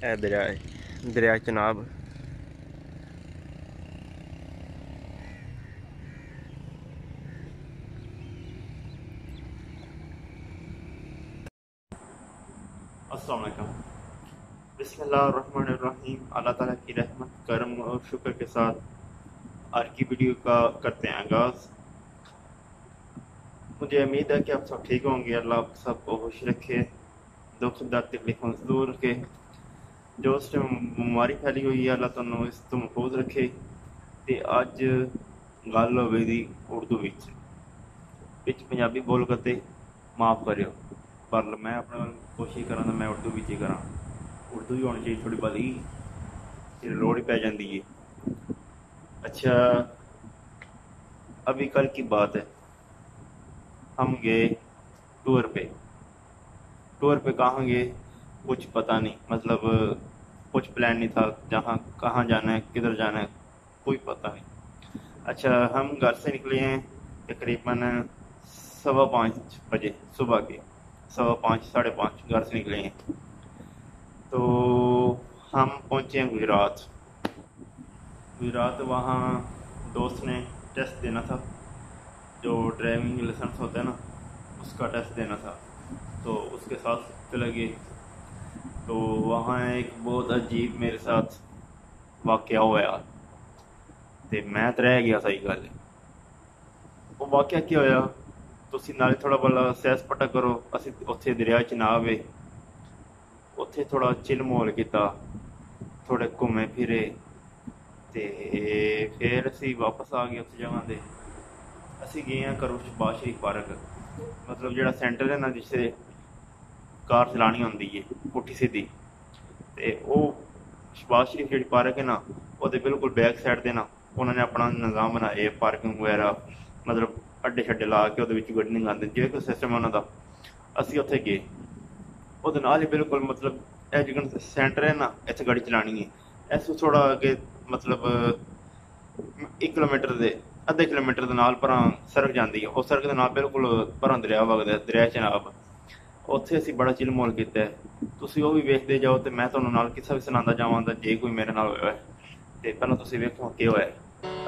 है दरिया चनाब। अस्सलाम वालेकुम। बिस्मिल्लाहिर्रहमानिर्रहीम। अल्लाह ताला की रहमत करम और शुक्र के साथ आज की वीडियो का करते हैं आगाज़। मुझे उम्मीद है कि आप सब ठीक होंगे। अल्लाह आप सबको खुश रखे, दुख दर्द तकलीफों से दूर रखे। जो उस टाइम बीमारी फैली हुई है अल्लाह तुहानू इस तो महफूज रखे। ते अज गल हो गई उर्दू विच पंजाबी बोल करते माफ़ करियो, पर मैं अपना कोशिश करा मैं उर्दू विच ही करा। उर्दू ही होनी चाहिए थोड़ी बली, फिर लोड़ ही पै जाती है। अच्छा, अभी कल की बात है, हम गए टूर पे। टूर पे कहाँ गए कुछ पता नहीं, मतलब कुछ प्लान नहीं था जहाँ कहाँ जाना है किधर जाना है कोई पता नहीं। अच्छा, हम घर से निकले हैं तकरीबन 5:15 बजे सुबह के। 5:15 5:30 घर से निकले हैं। तो हम पहुँचे हैं गुजरात। गुजरात वहाँ दोस्त ने टेस्ट देना था, जो ड्राइविंग लाइसेंस होता है ना, उसका टेस्ट देना था। तो उसके साथ चले गए। तो वहाँ एक बहुत अजीब मेरे साथ वाक़या होया ते मैं तो रह गया। सही गल वो वाक़या की होया तुसी नाले थोड़ा भला सैर सपाटा करो। असी उत्थे दरिया चनाब है, उत्थे थोड़ा चिल माहौल किया, थोड़े घूमे फिरे ते फिर असी वापस आ गए उस जगह ते। असी गए हैं करो शहबाज शरीफ पार्क, मतलब जो सेंटर है ना जिससे कार चलानी होंदी है पुट्ठी सीधी। ते ओह शहबाज शरीफ जी पार्क है ना, वो बिल्कुल बैक साइड से ना उन्होंने अपना निज़ाम बनाए पार्किंग वगैरह, मतलब अड्डे शड्डे ला के गड्डी नहीं लाते जो कोई सिस्टम है उन्होंने। असी उत्थे गए, वो नाल ही बिल्कुल मतलब जिकन सेंटर है ना, इत्थे गाड़ी चलानी है इस थोड़ा अगे, मतलब 1 किलोमीटर के अद्धे किलोमीटर के नाल परां सड़क जाती है। उस सड़क के नाल बिल्कुल परां दरिया वगदा, दरिया चनाब। उत्थे असीं बड़ा चिल माहौल कीता है। तुसीं ओह भी वेखदे जाओ ते मैं तुहानूं नाल किस्सा भी सुणांदा जावांगा जे कोई मेरे नाल होया है। ते पहलां तुसीं वेखो केह् होया है।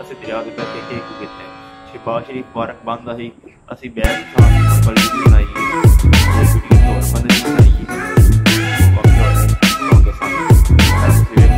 असीं दरिया दे बैठे केह् कीता है। शहबाज शरीफ पार्क बंद ही, असीं बैग थां वीडियो बनाई ते वीडियो तौर बंदे दी बनाई। वो वाक़या होया है तुहानूं दस्सांगे, पहलां तुसीं वेखो।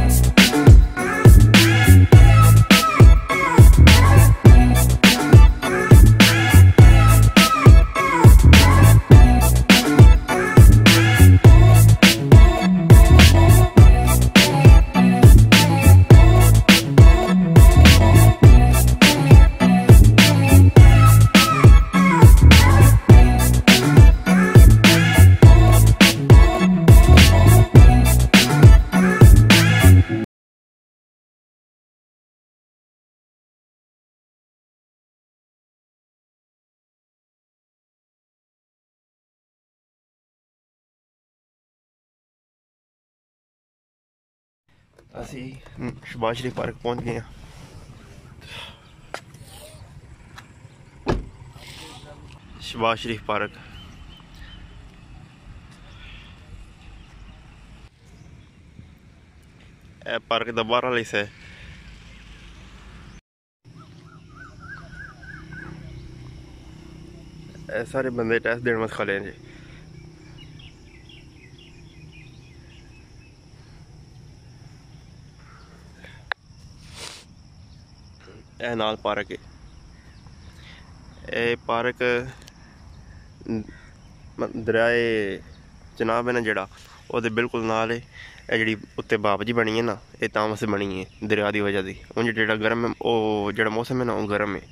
असी शहबाज शरीफ पार्क पहुंच गए हैं। शहबाज शरीफ पार्क पार्क का बाहर वाला हिस्सा है। सारे बंदे टेस्ट देने वास्ते खड़े हैं जी। ए नाल पार्क है, ए पार्क दरियाए चनाब है ना जेड़ा, ओहदे बिल्कुल नाल है। ए जेड़ी उत्ते बाब जी बनी है ना, ये तां वास्ते बनी है दरिया की वजह से। उंज जेड़ा गर्म है, वो जेड़ा मौसम है ना, वो गर्म है,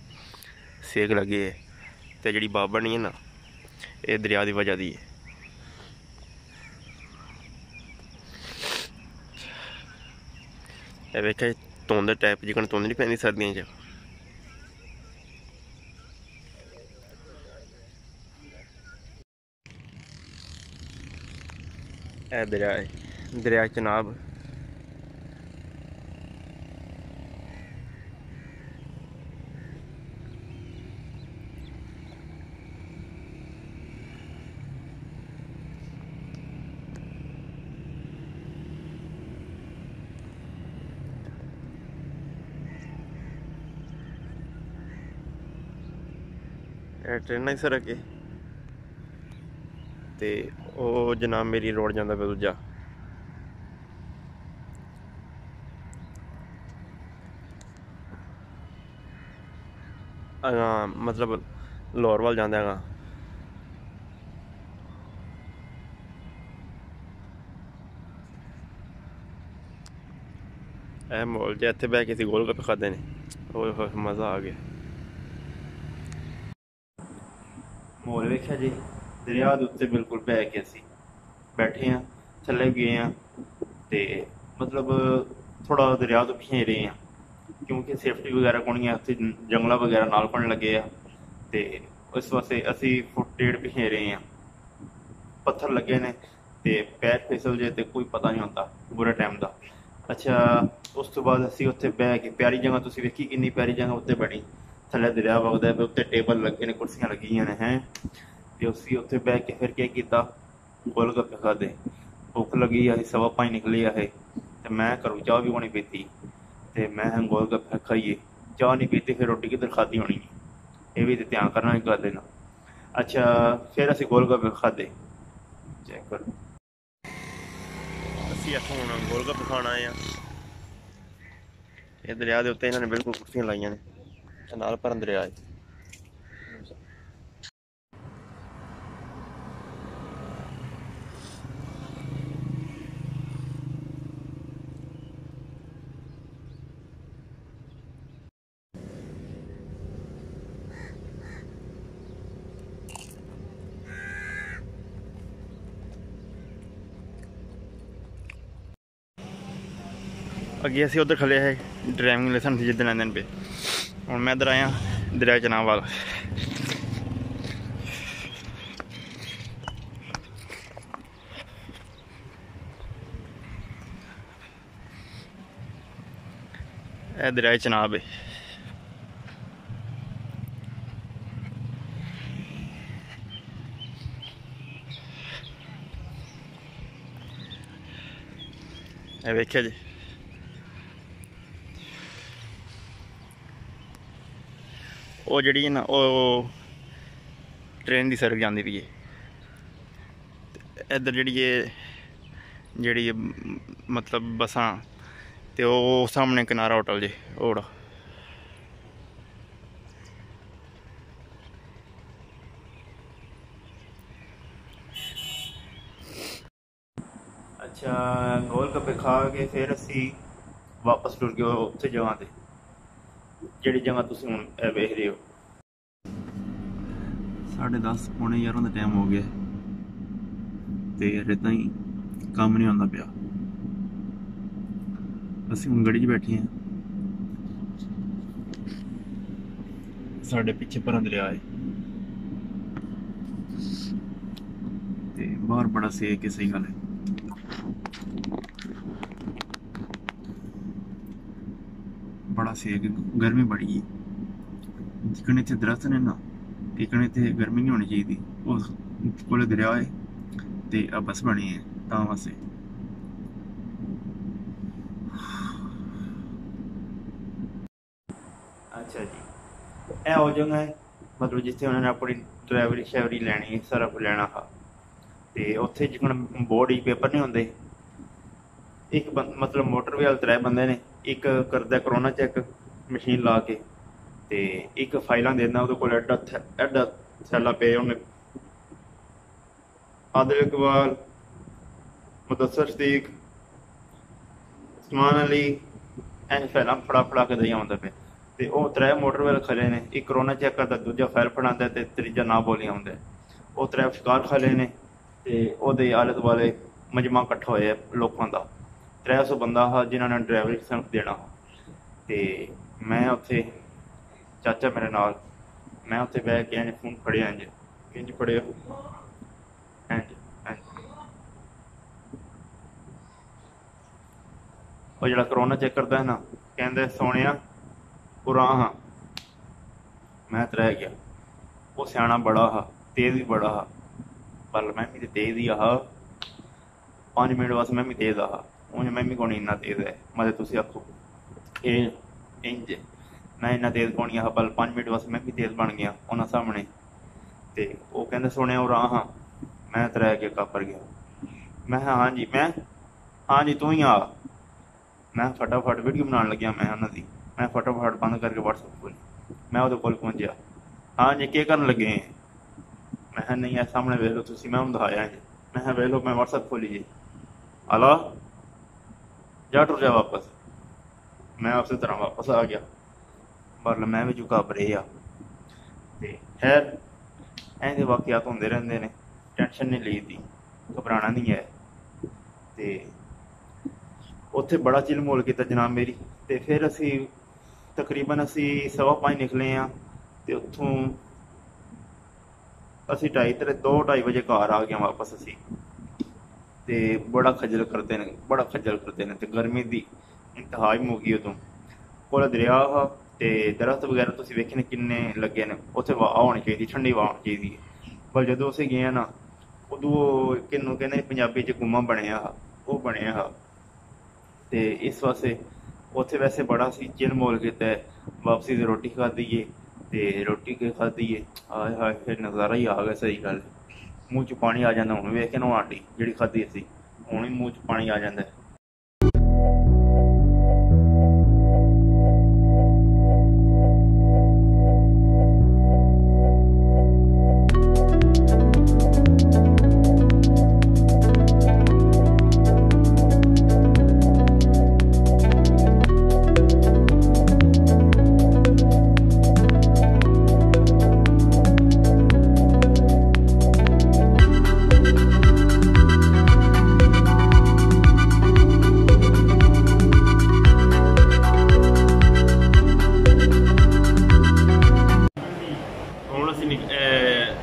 सेक लगे है। ते जेड़ी बाब बनी है ना, ये दरिया की वजह दी है। वेखे धुंध टाइप जिकन धुंध नहीं पैंदी सर्दियों च। ए दरिया चनाब। ਇਹ ਟ੍ਰੇਨਾਂ ਹੀ ਸਰ ਅੱਗੇ ਤੇ ਉਹ ਜਨਾਬ ਮੇਰੀ ਰੋਡ ਜਾਂਦਾ ਪਿਆ ਦੂਜਾ। ਮਤਲਬ ਲਾਹੌਰ ਵੱਲ ਜਾਂਦਾ ਹੈਗਾ। ਇਹ ਮੋਲ 'ਚ ਇੱਥੇ ਬਹਿ ਕੇ ਅਸੀਂ ਗੋਲ ਗੱਪੇ ਖਾਦੇ ਨੇ। ਓਏ ਹੋਏ ਮਜ਼ਾ ਆ ਗਿਆ। ਮੋਲ ਵੇਖਿਆ ਜੀ, ਦਰਿਆ ਦੇ ਉੱਤੇ ਬਿਲਕੁਲ ਬਹਿ ਕੇ ਅਸੀਂ ਬੈਠੇ ਹਾਂ, ਥੱਲੇ ਗਏ ਹਾਂ ਤੇ ਮਤਲਬ ਥੋੜਾ ਦਰਿਆ ਤੋਂ ਪਿੱਛੇ ਰਹੇ ਹਾਂ ਕਿਉਂਕਿ ਸੇਫਟੀ ਵਗੈਰਾ ਕੋਣੀ ਆ, ਉੱਥੇ ਜੰਗਲਾਂ ਵਗੈਰਾ ਨਾਲ ਪਣ ਲੱਗੇ ਆ ਤੇ ਇਸ ਵਾਸਤੇ ਅਸੀਂ ਫੁੱਟ ਡੇਢ ਪਿੱਛੇ ਰਹੇ ਹਾਂ। ਪੱਥਰ ਲੱਗੇ ਨੇ ਤੇ ਪੈਰ ਫਿਸਲ ਜੇ ਤੇ ਕੋਈ ਪਤਾ ਨਹੀਂ ਹੁੰਦਾ ਬੁਰੇ ਟਾਈਮ ਦਾ। ਅੱਛਾ, ਉਸ ਤੋਂ ਬਾਅਦ ਅਸੀਂ ਉੱਥੇ ਬਹਿ ਕੇ ਪਿਆਰੀ ਜਗ੍ਹਾ ਤੁਸੀਂ ਵੇਖੀ ਕਿੰਨੀ ਪਿਆਰੀ ਜਗ੍ਹਾ ਉੱਤੇ ਬਣੀ, ਥੱਲੇ ਦਰਿਆ ਵਗਦਾ ਤੇ ਉੱਤੇ ਟੇਬਲ ਲੱਗੇ ਨੇ, ਕੁਰਸੀਆਂ ਲੱਗੀਆਂ ਨੇ ਹੈ ਤੇ ਅਸੀਂ ਉੱਥੇ ਬਹਿ ਕੇ ਫਿਰ ਕੀ ਕੀਤਾ, ਗੋਲ ਗੱਪੇ ਖਾਦੇ। ਭੁੱਖ ਲੱਗੀ ਅਸੀਂ 5:15 ਨਿਕਲੇ ਆ ਤੇ ਮੈਂ ਘਰੋਂ ਚਾਹ ਵੀ ਹੋਣੀ ਪੀਤੀ ਤੇ ਮੈਂ ਗੋਲ ਗੱਪੇ ਖਾਈਏ, ਚਾਹ ਨਹੀਂ ਪੀਤੀ ਫਿਰ ਰੋਟੀ ਕਿੱਧਰ ਖਾਧੀ ਹੋਣੀ, ਇਹ ਵੀ ਤੇ ਧਿਆਨ ਕਰਨਾ ਹੀ ਗੱਲ ਨਾ। ਅੱਛਾ, ਫਿਰ ਅਸੀਂ ਗੋਲ ਗੱਪੇ ਖਾਦੇ। ਚੈੱਕ ਕਰੋ, ਅਸੀਂ ਇੱਥੋਂ ਹੁਣ ਗੋਲ ਗੱਪੇ ਖਾਣ ਆਏ ਆ। ਇਹ ਦਰਿਆ ਦੇ ਉੱਤੇ ਇਹਨਾਂ ਨੇ ਬਿਲਕੁਲ ਕੁਰਸੀਆਂ ਲਾਈਆਂ ਨੇ ਤੇ ਨਾਲ ਭਰਨ ਦਰਿਆ ਹੈ। ਅੱਗੇ ਅਸੀਂ ਉੱਧਰ ਖਲੇ ਹੈ ਡਰਾਈਵਿੰਗ ਲਾਇਸੈਂਸ ਜਿੱਦ ਲੈਂਦੇ ਨੇ ਪਏ। ਹੁਣ ਮੈਂ ਇੱਧਰ ਆਇਆ ਦਰਿਆ ਚਨਾਬ ਵੱਲ। ਇਹ ਦਰਿਆ ਚਨਾਬ ਹੈ। ਇਹ ਵੇਖਿਆ ਜੀ, ਉਹ ਜਿਹੜੀ ਹੈ ਨਾ ਉਹ ट्रेन की सड़क जाती पई है। इधर ਜਿਹੜੀ मतलब बसां ते वो सामने किनारा होटल जे ओड़ा। अच्छा, गोल गप्पे खा के फिर असी वापस टुर गए उत्थे जगह ते जिहड़ी जगह तुसीं हुण वेख रहे हो। 10:30 पौने 11 का टाइम हो गया ते अजे ताईं काम नहीं आंदा पिया। असीं हुण गड्डी 'च बैठे हैं, साडे पिछे भरा दरिया है ते बाहर बड़ा सेक है। सही गल है, बड़ा सेक, गर्मी बड़ी है। जिकने इत्थे दरख्त ने ना, इकने इत्थे गर्मी नहीं होनी चाहिए। उस कोले दरिया है ते बस बनी है तां वास्ते। अच्छा जी, ਇਹ ਹੋ ਜਗ੍ਹਾ ਹੈ मतलब जिथे उन्होंने अपनी ड्राइवरी शैवरी लैनी, सारा कुछ लैना हा ते उत्थे जिकन बोर्ड ही पेपर नहीं होंदे। एक मतलब मोटर वाले 3 बंदे ने, एक करदा करोना चैक मशीन ला के ते एक फाइलां देना। ਉਹਦੇ ਕੋਲ ਐਡਾ ਥੈਲਾ पे ਉਹਨੇ आदिल इकबाल, मुदस्सर सदीक, उस्मान अली एंड फाइलां फड़ा के देई आउंदा पे ते ਉਹ 3 मोटर वाले खड़े ने। एक करोना चेक करदा, दूजा फाइल फड़ांदा ते तीजा ना बोली आउंदा। ਉਹ 3 शिकार खड़े ने ते ਉਹਦੇ आले दुआले मजमा इकट्ठा होया लोकां दा। 300 बंदा हा जिन्हां ने ड्राइवरी लाइसेंस देना ते मैं उत्थे चाचा मेरे नाल, मैं उत्थे बह के इंज फोन फड़िया, इंज फड़िया इंज ਉਹ ਜਿਹੜਾ ਕਰੋਨਾ ਚੈੱਕ ਕਰਦਾ ਹੈ ਨਾ, ਕਹਿੰਦੇ ਸੋਹਣਿਆ ਪੁਰਾ ਹਾਂ। ਮੈਂ ਤੇ ਰਹਿ ਗਿਆ। ਉਹ ਸਿਆਣਾ ਬੜਾ हा, तेज भी बड़ा हा, पर मैं भी तेज ही हा। 5 मिनट वास्ते मैं भी तेज हा, उंज मैं भी कोनी इन्ना तेज है। मतलब तुसीं आखो इंज मैं इन्ना तेज कोनी हा, पर 5 मिनट वास्ते मैं भी तेज बन गया उन्हां सामने। तो वो कहते सुने और हाँ मैं त्रै के कापर गया। मैं हाँ जी तू ही आ। मैं फटाफट वीडियो बनाने लग्या मैं उन्होंने मैं फटाफट बंद करके व्हाट्सएप खोली। मैं वो कोल पहुंचा। हाँ जी के करन लगे हैं। मैं नहीं है सामने वेख लो तुम। मैं दिखाया जी। मैं वेख लो मैं व्हाट्सएप खोली जी। हलो जा टुर जा वापस। मैं उस तरह वापस आ गया पर मैं भी जो घबरे आ। खैर ऐसे वाकयात होंदे रहंदे ने। टेंशन नहीं ली दी घबराना नहीं है। तो उत्थे बड़ा चिल मोल किया जनाब मेरी। तो फिर असी तकरीबन असी 5:15 निकले हाँ। तो उत्थों असी 2-2:30 बजे घर आ गए वापस असी। ते बड़ा खज्जल करते हैं ते गर्मी की इंतहा ही मुकी उदों। कोल दरिया हा ते दरख्त वगैरह तुम वेखे ने किन्ने लगे ने। उत्थे हवा होनी चाहिए ठंडी हवा होनी चाहिए। पर जो असीं गए ना उदों किन्नू कहने पंजाबी च गुम्मा बनया हा वो बनया हा। ते इस वास्ते उत्थे वैसे बड़ा सी चिल मोल किया। वापसी से रोटी खाधी है ते रोटी के खाधी है हाय हाय फिर नज़ारा ही आ गया। सही गल मूँह च पानी आ जाता हूँ वेख के ना आंटी जी खाधी असी हूँ ही मूँह च पानी आ जाता है।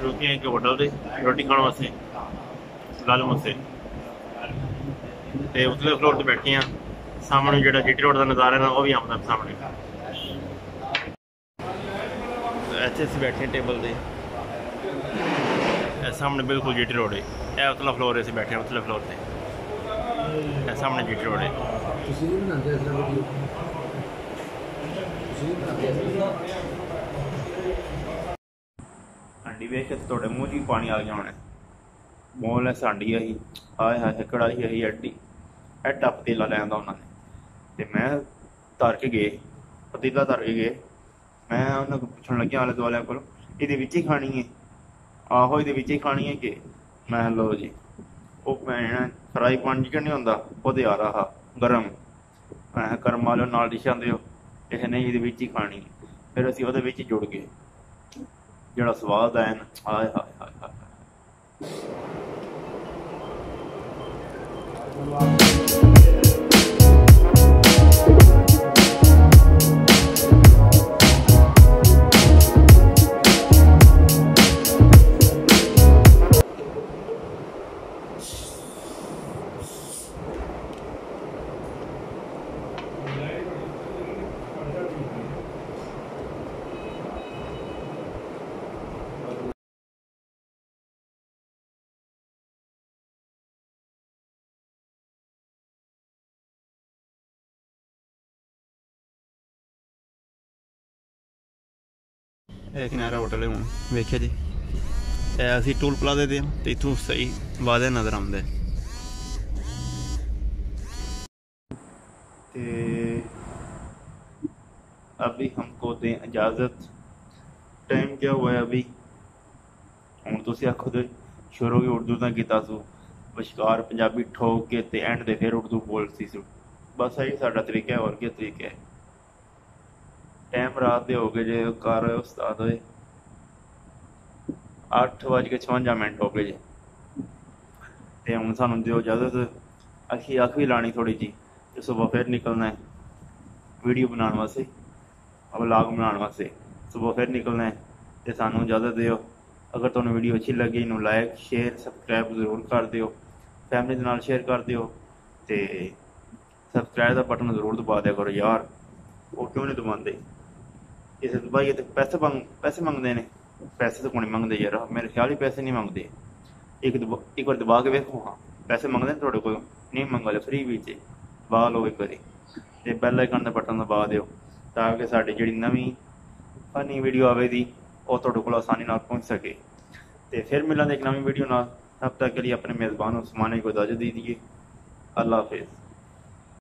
रुके हैं कि होटल से रोटी खाने वास्ते लालू मस्से ते उतले फ्लोर पर बैठे हैं। सामने जो जीटी रोड का नज़ारा है ना वो भी आमदा सामने। इतने अस बैठे टेबल से सामने बिल्कुल जीटी रोड है। यह उतला फ्लोर है बैठे उतले फ्लोर से सामने जीटी रोड है। हांडी वेख के थोड़े मूँह च पानी आ गया होना। मोल है सांडी आई हाय हाय कड़ाही आई एडी एडा पतीला लिया उन्होंने। तो मैं धर के गए पतीला धर के गए। मैं उन्होंने पुछन लग्या आले दुआले को ये ही खानी है आहो ये ही खानी है कि मैं लो जी वो भैन फ्राई पैन च नहीं होंदा वो आ रहा गर्म। मैं गर्म वाले नाल डिशां दो ये नहीं ये ही खानी है। फिर असी वो जुड़ गए जड़ा स्वाद आया ना हाय हाय हाय हाय। किनारा होटल है हूँ वेख्या जी असी टोल प्लाजे दे तो इतों सही वादे नज़र आते। अभी हमको दें इजाज़त। टाइम क्या हुआ है अभी हूँ तुम आखो तो शुरू भी उर्दू का किया सू विचकार पंजाबी ठोक के ते एंड दे फिर उर्दू बोलती सू। बस यही साडा तरीका है और क्या तरीका है। टाइम रात के हो गए जे कार उस्ताद होए 8:56 हो गए जे। तो हूँ सानू दो इजाजत अख भी लानी थोड़ी जी तो सुबह फिर निकलना है वीडियो बनाने वास्ते व्लॉग बनाने वास्ते। सुबह फिर निकलना है तो सानू इजाजत दो। अगर तुहानू वीडियो अच्छी लगी इनू लाइक शेयर सबसक्राइब जरूर कर दियो फैमिली के नाल शेयर कर दियो। तो सबसक्राइब का बटन जरूर दबा दिया करो यार वो क्यों नहीं दबाते। इसे दबाइए तो पैसे मंगते हैं। पैसे तो कौन मंगते यार मेरे ख्याल ही पैसे नहीं मंगते। एक बार दबा के वेखो हाँ पैसे मंगते थोड़े को नहीं मंगा फ्री भी दबा लो एक बारी तो बैल आइकन का बटन दबा दो ताकि साड़ी जी नवीं फनी वीडियो आएगी वो तुहाडे कोल आसानी नाल पहुँच सके। तो फिर मिलांगे एक नवी वीडियो नाल। तब तक के लिए अपने मेज़बान उस्माने को इजाज़त दीजिए। अल्लाह हाफिज़।